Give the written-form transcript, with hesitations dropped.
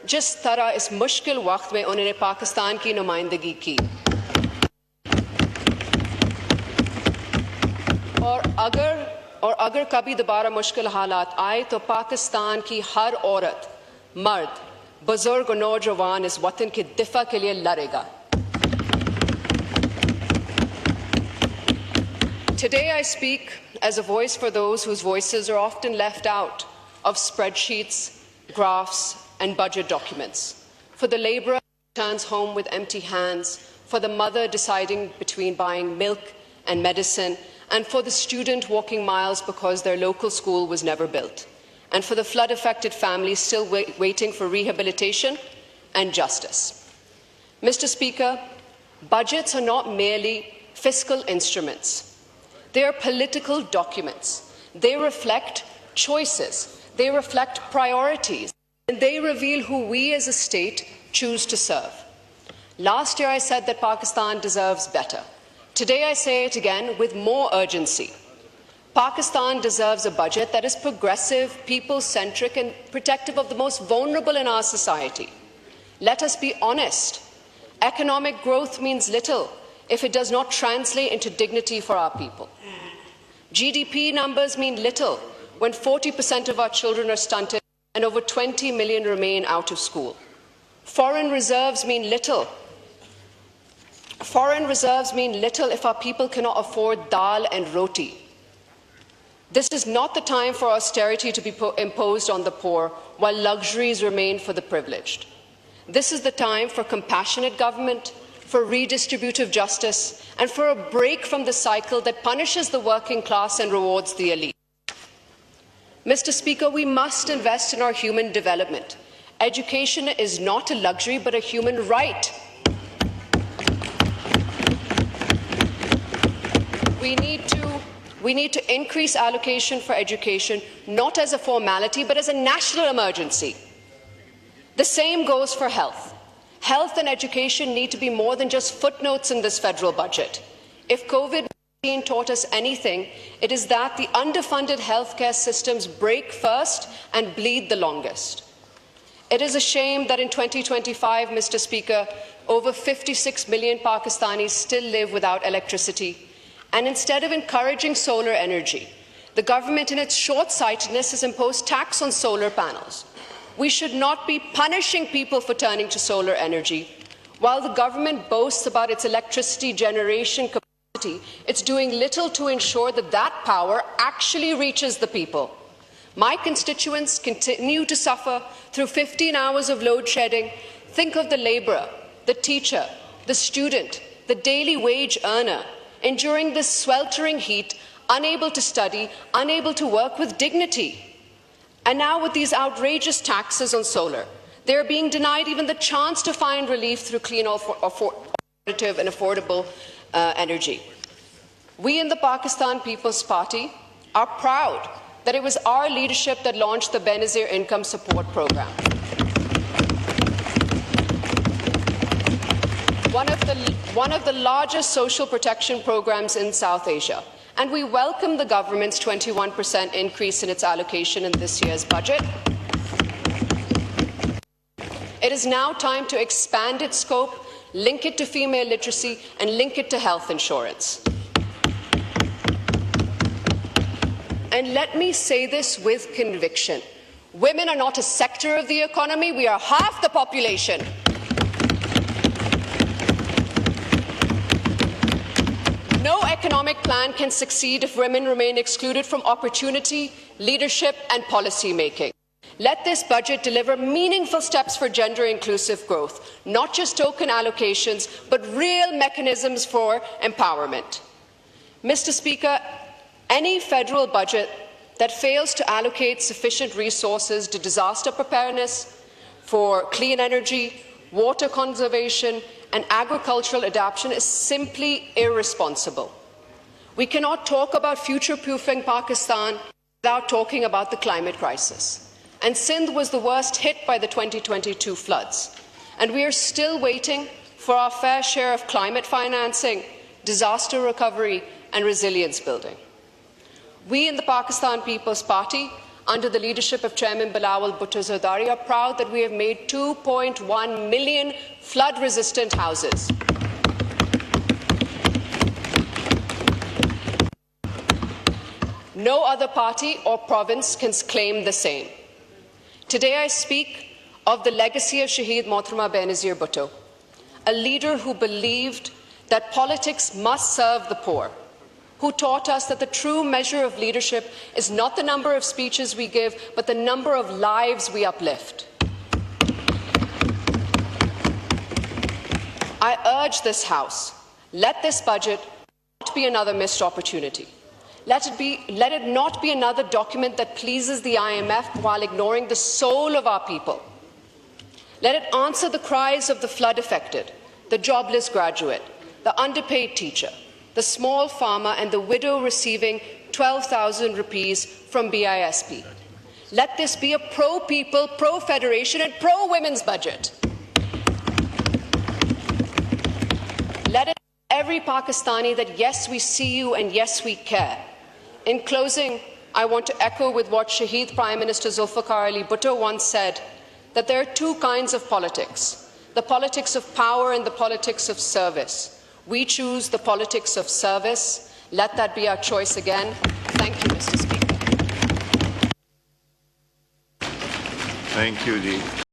जिस तरह इस मुश्किल वक्त में उन्होंने पाकिस्तान की नुमाइंदगी की। और अगर कभी दोबारा मुश्किल हालात आए तो पाकिस्तान की हर औरत, मर्द, बुजुर्ग और नौजवान इस वतन के दिफा के लिए लड़ेगा। Today I speak as a voice for those whose voices are often left out of spreadsheets, graphs and budget documents, for the labourer who returns home with empty hands, for the mother deciding between buying milk and medicine, and for the student walking miles because their local school was never built, and for the flood-affected families still waiting for rehabilitation and justice. Mr. Speaker, budgets are not merely fiscal instruments. They are political documents. They reflect choices. They reflect priorities. And they reveal who we as a state choose to serve. Last year I said that Pakistan deserves better. Today I say it again with more urgency. Pakistan deserves a budget that is progressive, people-centric and protective of the most vulnerable in our society. Let us be honest. Economic growth means little if it does not translate into dignity for our people. GDP numbers mean little when 40% of our children are stunted and over 20 million remain out of school. Foreign reserves mean little. Foreign reserves mean little if our people cannot afford dal and roti. This is not the time for austerity to be imposed on the poor while luxuries remain for the privileged. This is the time for compassionate government, for redistributive justice, and for a break from the cycle that punishes the working class and rewards the elite. Mr. Speaker, we must invest in our human development. Education is not a luxury but a human right. We need to increase allocation for education, not as a formality but as a national emergency. The same goes for health. Health and education need to be more than just footnotes in this federal budget. If COVID-19 taught us anything, it is that the underfunded healthcare systems break first and bleed the longest. It is a shame that in 2025, Mr. Speaker, over 56 million Pakistanis still live without electricity. And instead of encouraging solar energy, the government in its short-sightedness has imposed tax on solar panels. We should not be punishing people for turning to solar energy. While the government boasts about its electricity generation capacity, it's doing little to ensure that that power actually reaches the people. My constituents continue to suffer through 15 hours of load shedding. Think of the labourer, the teacher, the student, the daily wage earner, enduring this sweltering heat, unable to study, unable to work with dignity. And now with these outrageous taxes on solar, they are being denied even the chance to find relief through clean, alternative and affordable energy. We in the Pakistan People's Party are proud that it was our leadership that launched the Benazir Income Support Programme. One of the largest social protection programs in South Asia. And we welcome the government's 21% increase in its allocation in this year's budget. It is now time to expand its scope, link it to female literacy, and link it to health insurance. And let me say this with conviction. Women are not a sector of the economy. We are half the population. No economic plan can succeed if women remain excluded from opportunity, leadership and policy making. Let this budget deliver meaningful steps for gender-inclusive growth, not just token allocations, but real mechanisms for empowerment. Mr. Speaker, any federal budget that fails to allocate sufficient resources to disaster preparedness, for clean energy, water conservation, and agricultural adaptation is simply irresponsible. We cannot talk about future-proofing Pakistan without talking about the climate crisis. And Sindh was the worst hit by the 2022 floods. And we are still waiting for our fair share of climate financing, disaster recovery and resilience building. We in the Pakistan People's Party under the leadership of Chairman Bilawal Bhutto Zardari, are proud that we have made 2.1 million flood-resistant houses. No other party or province can claim the same. Today I speak of the legacy of Shaheed Mohtarama Benazir Bhutto, a leader who believed that politics must serve the poor, who taught us that the true measure of leadership is not the number of speeches we give, but the number of lives we uplift. I urge this House, let this budget not be another missed opportunity. Let it not be another document that pleases the IMF while ignoring the soul of our people. Let it answer the cries of the flood-affected, the jobless graduate, the underpaid teacher, the small farmer and the widow receiving 12,000 rupees from BISP. Let this be a pro-people, pro-federation and pro-women's budget. Let it tell every Pakistani that yes, we see you and yes, we care. In closing, I want to echo with what Shaheed Prime Minister Zulfikar Ali Bhutto once said, that there are two kinds of politics, the politics of power and the politics of service. We choose the politics of service. Let that be our choice again. Thank you, Mr. Speaker. Thank you, Dee.